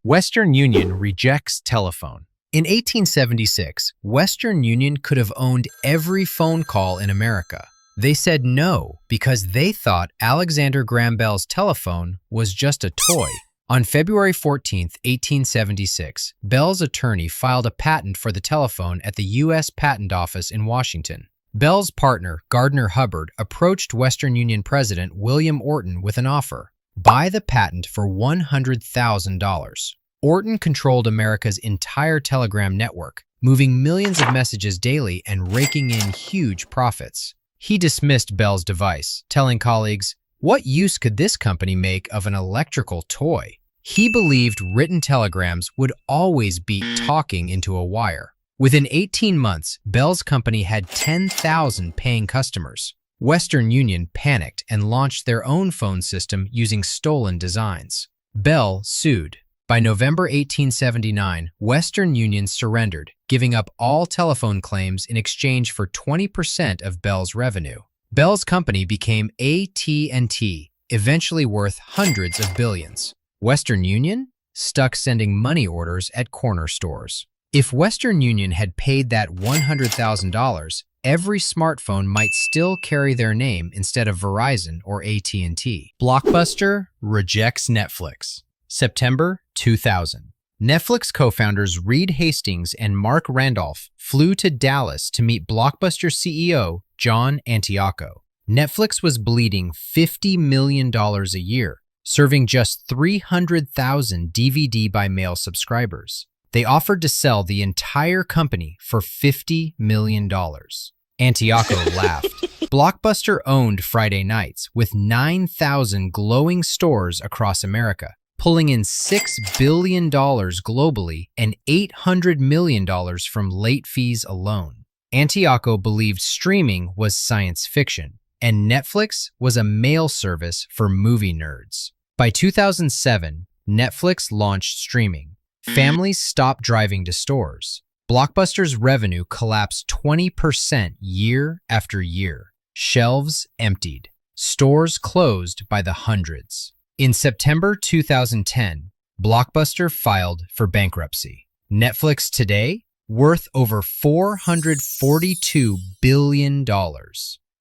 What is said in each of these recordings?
Western Union rejects telephone. In 1876, Western Union could have owned every phone call in America. They said no because they thought Alexander Graham Bell's telephone was just a toy. On February 14, 1876, Bell's attorney filed a patent for the telephone at the U.S. Patent Office in Washington. Bell's partner, Gardner Hubbard, approached Western Union President William Orton with an offer: buy the patent for $100,000. Orton controlled America's entire telegram network, moving millions of messages daily and raking in huge profits. He dismissed Bell's device, telling colleagues, "What use could this company make of an electrical toy?" He believed written telegrams would always beat talking into a wire. Within 18 months, Bell's company had 10,000 paying customers. Western Union panicked and launched their own phone system using stolen designs. Bell sued. By November 1879, Western Union surrendered, giving up all telephone claims in exchange for 20% of Bell's revenue. Bell's company became AT&T, eventually worth hundreds of billions. Western Union stuck sending money orders at corner stores. If Western Union had paid that $100,000, every smartphone might still carry their name instead of Verizon or AT&T. Blockbuster rejects Netflix. September 2000. Netflix co-founders Reed Hastings and Mark Randolph flew to Dallas to meet Blockbuster CEO John Antioco. Netflix was bleeding $50 million a year, serving just 300,000 DVD-by-mail subscribers. They offered to sell the entire company for $50 million. Antioco laughed. Blockbuster owned Friday nights with 9,000 glowing stores across America, pulling in $6 billion globally and $800 million from late fees alone. Antioco believed streaming was science fiction, and Netflix was a mail service for movie nerds. By 2007, Netflix launched streaming. Families stopped driving to stores. Blockbuster's revenue collapsed 20% year after year. Shelves emptied. Stores closed by the hundreds. In September 2010, Blockbuster filed for bankruptcy. Netflix today, worth over $442 billion.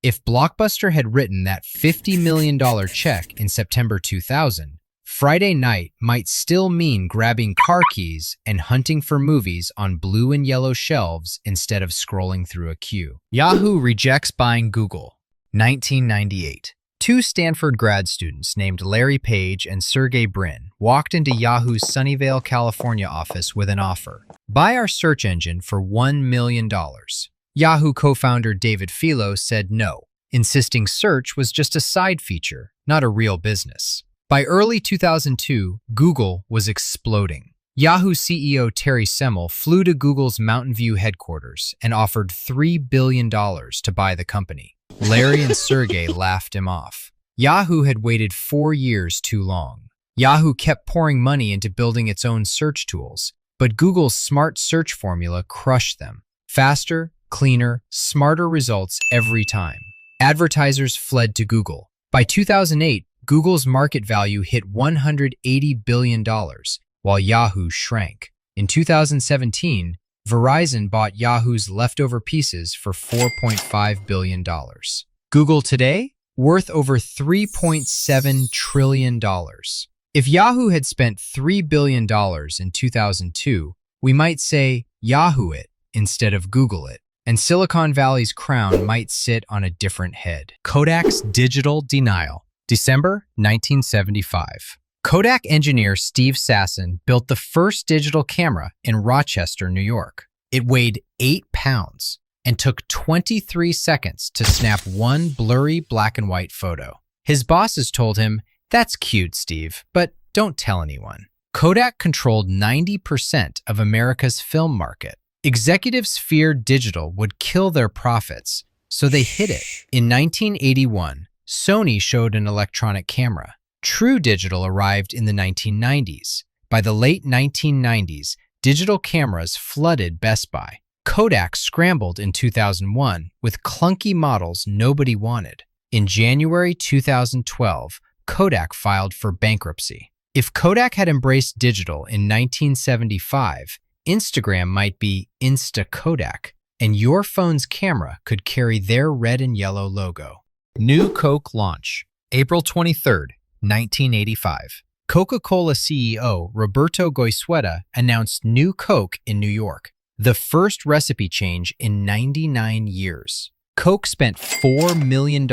If Blockbuster had written that $50 million check in September 2000, Friday night might still mean grabbing car keys and hunting for movies on blue and yellow shelves instead of scrolling through a queue. Yahoo rejects buying Google. 1998. Two Stanford grad students named Larry Page and Sergey Brin walked into Yahoo's Sunnyvale, California office with an offer: buy our search engine for $1 million. Yahoo co-founder David Filo said no, insisting search was just a side feature, not a real business. By early 2002, Google was exploding. Yahoo CEO Terry Semel flew to Google's Mountain View headquarters and offered $3 billion to buy the company. Larry and Sergey laughed him off. Yahoo had waited 4 years too long. Yahoo kept pouring money into building its own search tools, but Google's smart search formula crushed them. Faster, cleaner, smarter results every time. Advertisers fled to Google. By 2008, Google's market value hit $180 billion, while Yahoo shrank. In 2017, Verizon bought Yahoo's leftover pieces for $4.5 billion. Google today, worth over $3.7 trillion. If Yahoo had spent $3 billion in 2002, we might say Yahoo it instead of Google it, and Silicon Valley's crown might sit on a different head. Kodak's digital denial. December 1975. Kodak engineer Steve Sasson built the first digital camera in Rochester, New York. It weighed 8 pounds and took 23 seconds to snap one blurry black and white photo. His bosses told him, "That's cute, Steve, but don't tell anyone." Kodak controlled 90% of America's film market. Executives feared digital would kill their profits, so they hid it. In 1981, Sony showed an electronic camera. True digital arrived in the 1990s. By the late 1990s, digital cameras flooded Best Buy. Kodak scrambled in 2001 with clunky models nobody wanted. In January 2012, Kodak filed for bankruptcy. If Kodak had embraced digital in 1975, Instagram might be Insta-Kodak, and your phone's camera could carry their red and yellow logo. New Coke launch, April 23, 1985. Coca-Cola CEO Roberto Goizueta announced New Coke in New York, the first recipe change in 99 years. Coke spent $4 million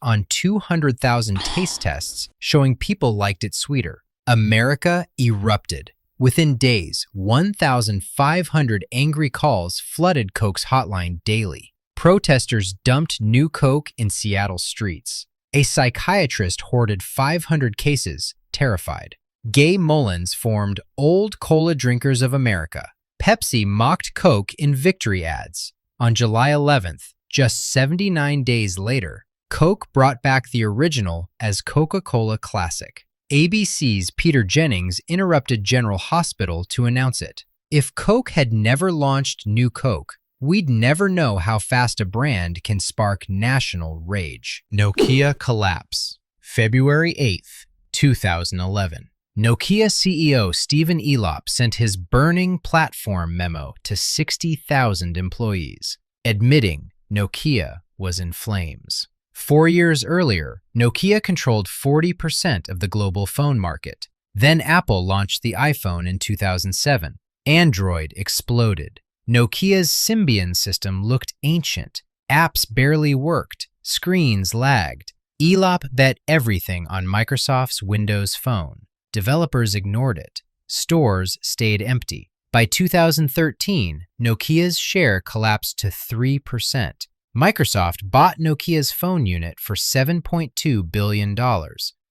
on 200,000 taste tests showing people liked it sweeter. America erupted. Within days, 1,500 angry calls flooded Coke's hotline daily. Protesters dumped New Coke in Seattle streets. A psychiatrist hoarded 500 cases, terrified. Gay Mullins formed Old Cola Drinkers of America. Pepsi mocked Coke in victory ads. On July 11th, just 79 days later, Coke brought back the original as Coca-Cola Classic. ABC's Peter Jennings interrupted General Hospital to announce it. If Coke had never launched New Coke, we'd never know how fast a brand can spark national rage. Nokia collapse, February 8th, 2011. Nokia CEO Stephen Elop sent his burning platform memo to 60,000 employees, admitting Nokia was in flames. 4 years earlier, Nokia controlled 40% of the global phone market. Then Apple launched the iPhone in 2007. Android exploded. Nokia's Symbian system looked ancient. Apps barely worked. Screens lagged. Elop bet everything on Microsoft's Windows Phone. Developers ignored it. Stores stayed empty. By 2013, Nokia's share collapsed to 3%. Microsoft bought Nokia's phone unit for $7.2 billion,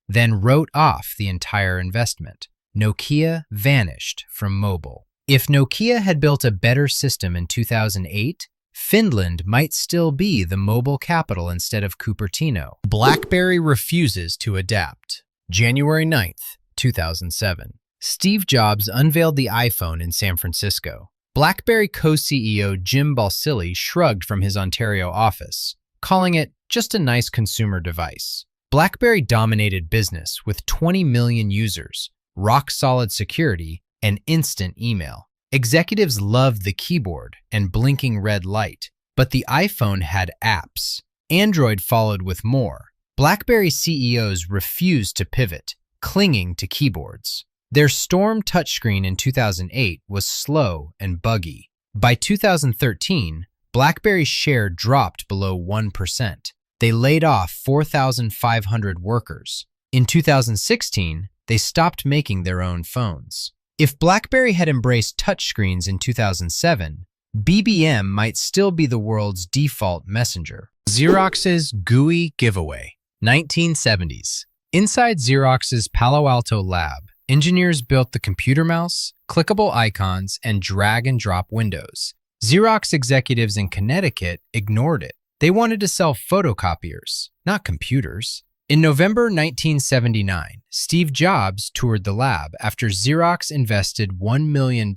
then wrote off the entire investment. Nokia vanished from mobile. If Nokia had built a better system in 2008, Finland might still be the mobile capital instead of Cupertino. BlackBerry refuses to adapt. January 9th, 2007. Steve Jobs unveiled the iPhone in San Francisco. BlackBerry co-CEO Jim Balsillie shrugged from his Ontario office, calling it just a nice consumer device. BlackBerry dominated business with 20 million users, rock-solid security, and instant email. Executives loved the keyboard and blinking red light, but the iPhone had apps. Android followed with more. BlackBerry CEOs refused to pivot, clinging to keyboards. Their Storm touchscreen in 2008 was slow and buggy. By 2013, BlackBerry's share dropped below 1%. They laid off 4,500 workers. In 2016, they stopped making their own phones. If BlackBerry had embraced touchscreens in 2007, BBM might still be the world's default messenger. Xerox's GUI giveaway, 1970s. Inside Xerox's Palo Alto lab, engineers built the computer mouse, clickable icons, and drag-and-drop windows. Xerox executives in Connecticut ignored it. They wanted to sell photocopiers, not computers. In November 1979, Steve Jobs toured the lab after Xerox invested $1 million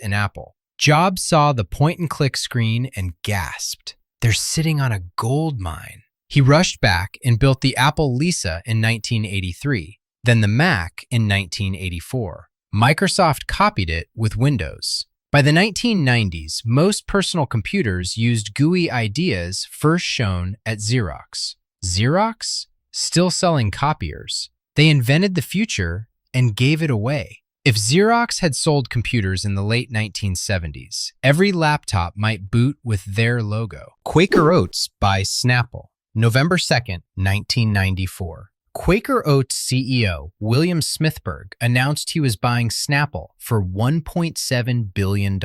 in Apple. Jobs saw the point-and-click screen and gasped. They're sitting on a gold mine. He rushed back and built the Apple Lisa in 1983. Then the Mac in 1984. Microsoft copied it with Windows. By the 1990s, most personal computers used GUI ideas first shown at Xerox. Xerox? Still selling copiers. They invented the future and gave it away. If Xerox had sold computers in the late 1970s, every laptop might boot with their logo. Quaker Oats by Snapple, November 2nd, 1994. Quaker Oats CEO William Smithberg announced he was buying Snapple for $1.7 billion.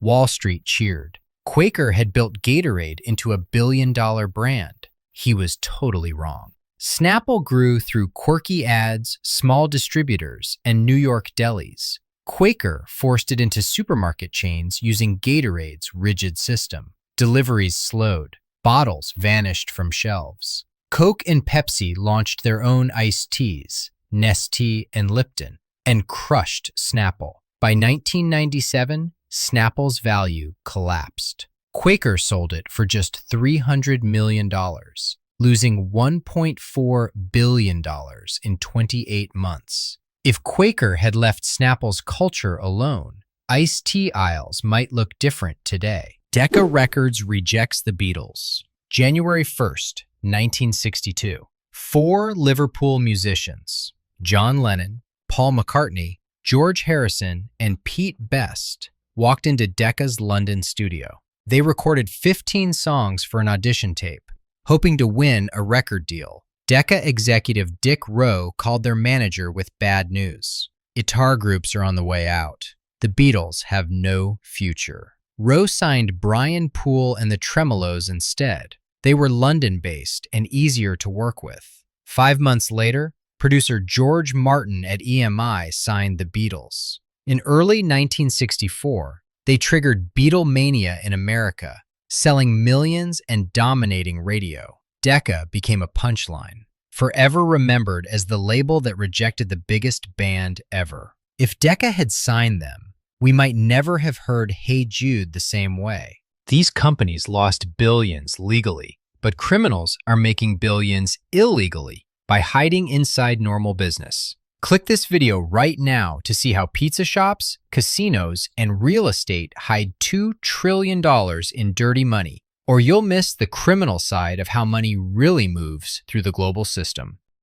Wall Street cheered. Quaker had built Gatorade into a billion-dollar brand. He was totally wrong. Snapple grew through quirky ads, small distributors, and New York delis. Quaker forced it into supermarket chains using Gatorade's rigid system. Deliveries slowed. Bottles vanished from shelves. Coke and Pepsi launched their own iced teas, Nestea and Lipton, and crushed Snapple. By 1997, Snapple's value collapsed. Quaker sold it for just $300 million, losing $1.4 billion in 28 months. If Quaker had left Snapple's culture alone, iced tea aisles might look different today. Decca Records rejects the Beatles. January 1st, 1962. 4 Liverpool musicians, John Lennon, Paul McCartney, George Harrison, and Pete Best, walked into Decca's London studio. They recorded 15 songs for an audition tape, hoping to win a record deal. Decca executive Dick Rowe called their manager with bad news. Guitar groups are on the way out. The Beatles have no future. Rowe signed Brian Poole and the Tremolos instead. They were London-based and easier to work with. 5 months later, producer George Martin at EMI signed the Beatles. In early 1964, they triggered Beatlemania in America, selling millions and dominating radio. Decca became a punchline, forever remembered as the label that rejected the biggest band ever. If Decca had signed them, we might never have heard Hey Jude the same way. These companies lost billions legally, but criminals are making billions illegally by hiding inside normal business. Click this video right now to see how pizza shops, casinos, and real estate hide $2 trillion in dirty money, or you'll miss the criminal side of how money really moves through the global system.